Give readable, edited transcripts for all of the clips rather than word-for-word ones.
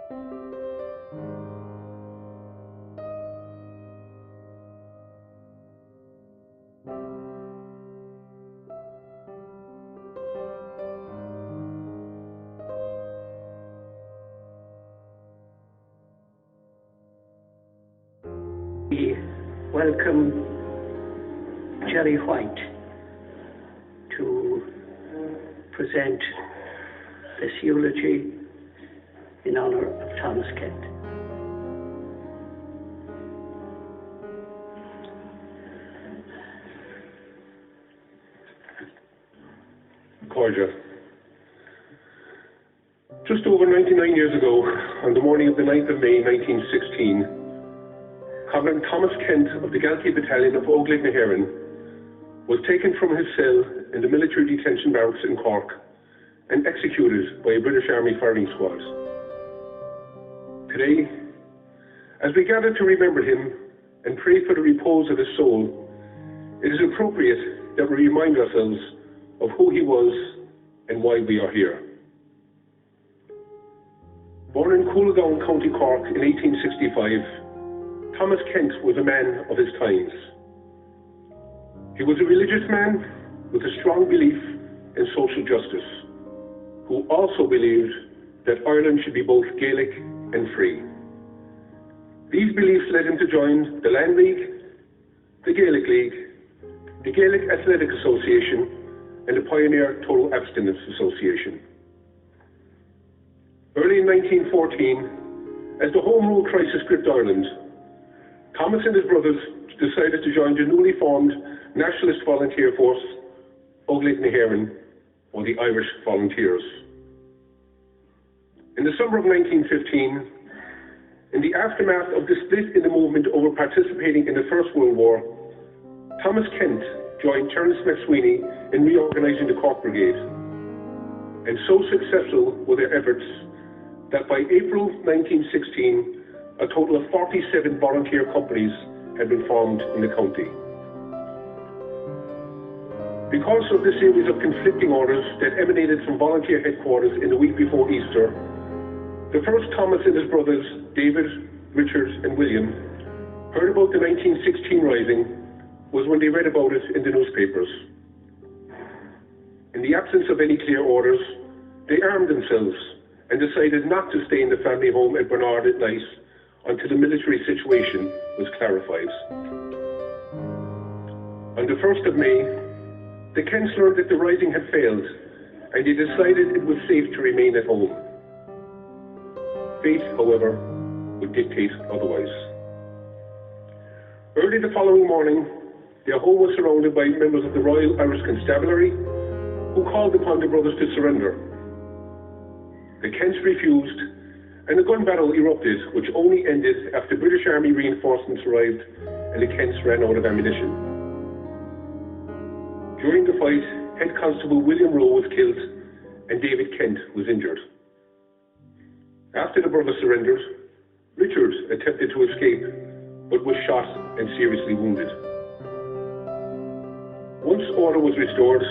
We welcome Gerry White to present this eulogy in honour of Thomas Kent. Cordial. Just over 99 years ago, on the morning of the 9th of May 1916, Commandant Thomas Kent of the Galtee Battalion of Ogleg-na-HÉireann was taken from his cell in the military detention barracks in Cork and executed by a British Army firing squad. Today, as we gather to remember him and pray for the repose of his soul, it is appropriate that we remind ourselves of who he was and why we are here. Born in Cooldown, County Cork in 1865, Thomas Kent was a man of his times. He was a religious man with a strong belief in social justice, who also believed that Ireland should be both Gaelic and free. These beliefs led him to join the Land League, the Gaelic League, the Gaelic Athletic Association, and the Pioneer Total Abstinence Association. Early in 1914, as the Home Rule crisis gripped Ireland, Thomas and his brothers decided to join the newly formed Nationalist Volunteer Force, Ogleg-na-HÉireann, or the Irish Volunteers. In the summer of 1915, in the aftermath of the split in the movement over participating in the First World War, Thomas Kent joined Terence McSweeney in reorganising the Cork Brigade. And so successful were their efforts that by April 1916, a total of 47 volunteer companies had been formed in the county. Because of the series of conflicting orders that emanated from volunteer headquarters in the week before Easter, the first Thomas and his brothers, David, Richard and William, heard about the 1916 rising was when they read about it in the newspapers. In the absence of any clear orders, they armed themselves and decided not to stay in the family home at Bernard at night until the military situation was clarified. On the 1st of May, the Kents learned that the rising had failed, and they decided it was safe to remain at home. Fate, however, would dictate otherwise. Early the following morning, their home was surrounded by members of the Royal Irish Constabulary, who called upon the brothers to surrender. The Kents refused, and a gun battle erupted, which only ended after British Army reinforcements arrived and the Kents ran out of ammunition. During the fight, Head Constable William Rowe was killed and David Kent was injured. After the brothers surrendered, Richard attempted to escape but was shot and seriously wounded. Once order was restored,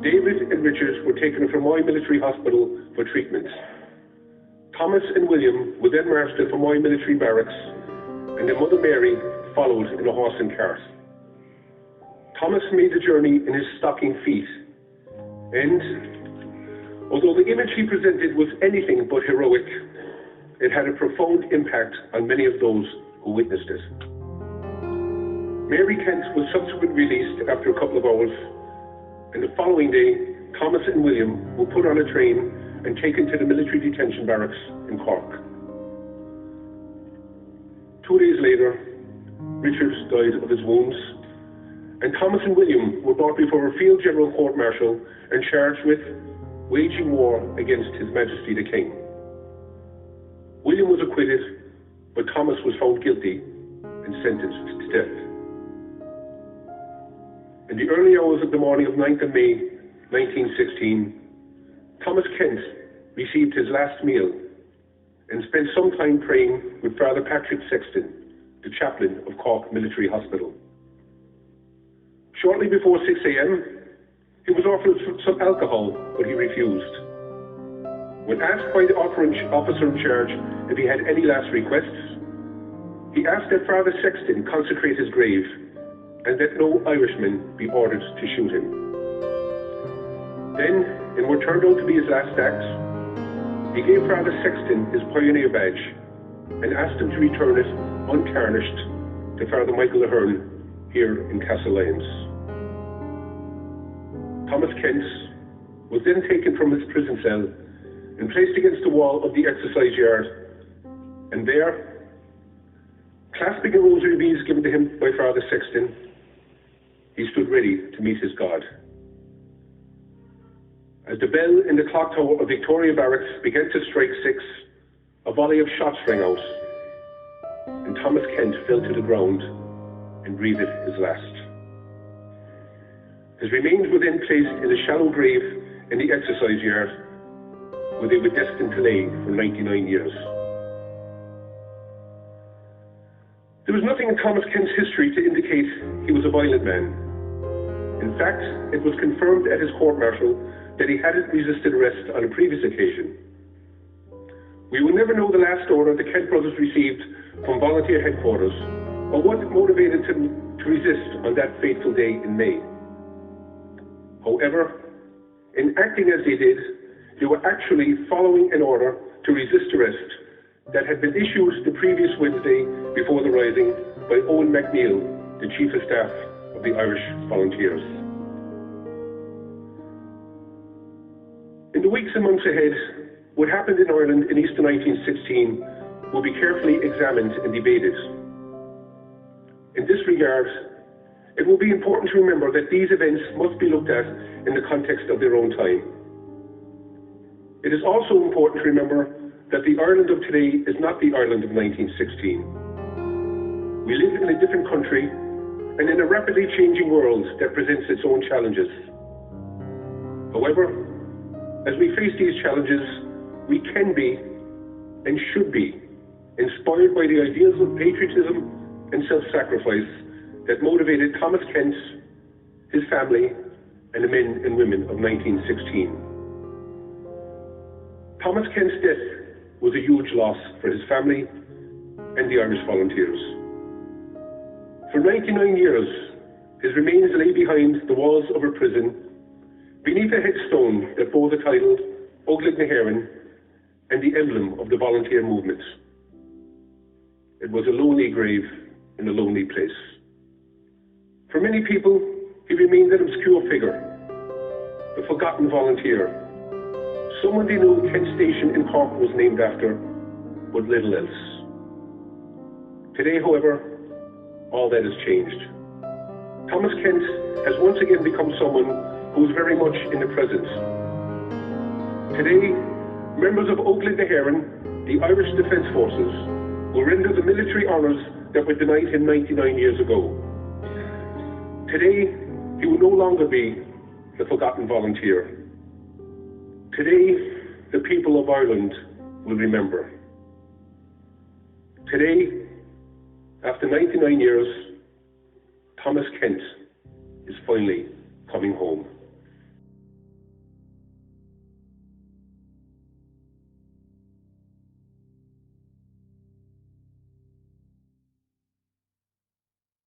David and Richard were taken to Fermoy Military Hospital for treatment. Thomas and William were then marched to Fermoy Military Barracks, and their mother Mary followed in a horse and cart. Thomas made the journey in his stocking feet, and although the image he presented was anything but heroic, it had a profound impact on many of those who witnessed it. Mary Kent was subsequently released after a couple of hours, and the following day, Thomas and William were put on a train and taken to the military detention barracks in Cork. 2 days later, Richard died of his wounds, and Thomas and William were brought before a field general court-martial and charged with waging war against His Majesty the King. William was acquitted, but Thomas was found guilty and sentenced to death. In the early hours of the morning of 9th of May 1916, Thomas Kent received his last meal and spent some time praying with Father Patriot Sexton, the chaplain of Cork Military Hospital. Shortly before 6 a.m, he was offered some alcohol, but he refused. When asked by the officer in charge if he had any last requests, he asked that Father Sexton consecrate his grave and that no Irishman be ordered to shoot him. Then, in what turned out to be his last act, he gave Father Sexton his pioneer badge and asked him to return it untarnished to Father Michael Ahern here in Castlelyons. Thomas Kent was then taken from his prison cell and placed against the wall of the exercise yard, and there, clasping a rosary of beads given to him by Father Sexton, he stood ready to meet his God. As the bell in the clock tower of Victoria Barracks began to strike 6, a volley of shots rang out, and Thomas Kent fell to the ground and breathed his last. His remains were then placed in a shallow grave in the exercise yard, where they were destined to lay for 99 years. There was nothing in Thomas Kent's history to indicate he was a violent man. In fact, it was confirmed at his court-martial that he hadn't resisted arrest on a previous occasion. We will never know the last order the Kent brothers received from volunteer headquarters, or what motivated them to resist on that fateful day in May. However, in acting as they did, they were actually following an order to resist arrest that had been issued the previous Wednesday before the rising by Owen MacNeill, the Chief of Staff of the Irish Volunteers. In the weeks and months ahead, what happened in Ireland in Easter 1916 will be carefully examined and debated. In this regard, it will be important to remember that these events must be looked at in the context of their own time. It is also important to remember that the Ireland of today is not the Ireland of 1916. We live in a different country and in a rapidly changing world that presents its own challenges. However, as we face these challenges, we can be and should be inspired by the ideals of patriotism and self-sacrifice that motivated Thomas Kent, his family, and the men and women of 1916. Thomas Kent's death was a huge loss for his family and the Irish Volunteers. For 99 years, his remains lay behind the walls of a prison, beneath a headstone that bore the title Óglaigh na hÉireann and the emblem of the volunteer movement. It was a lonely grave in a lonely place. For many people, he remained an obscure figure, a forgotten volunteer, someone they knew Kent Station in Cork was named after, but little else. Today, however, all that has changed. Thomas Kent has once again become someone who is very much in the present. Today, members of Óglaigh na hÉireann, the Irish Defence Forces, will render the military honours that were denied him 99 years ago. Today, he will no longer be the forgotten volunteer. Today, the people of Ireland will remember. Today, after 99 years, Thomas Kent is finally coming home.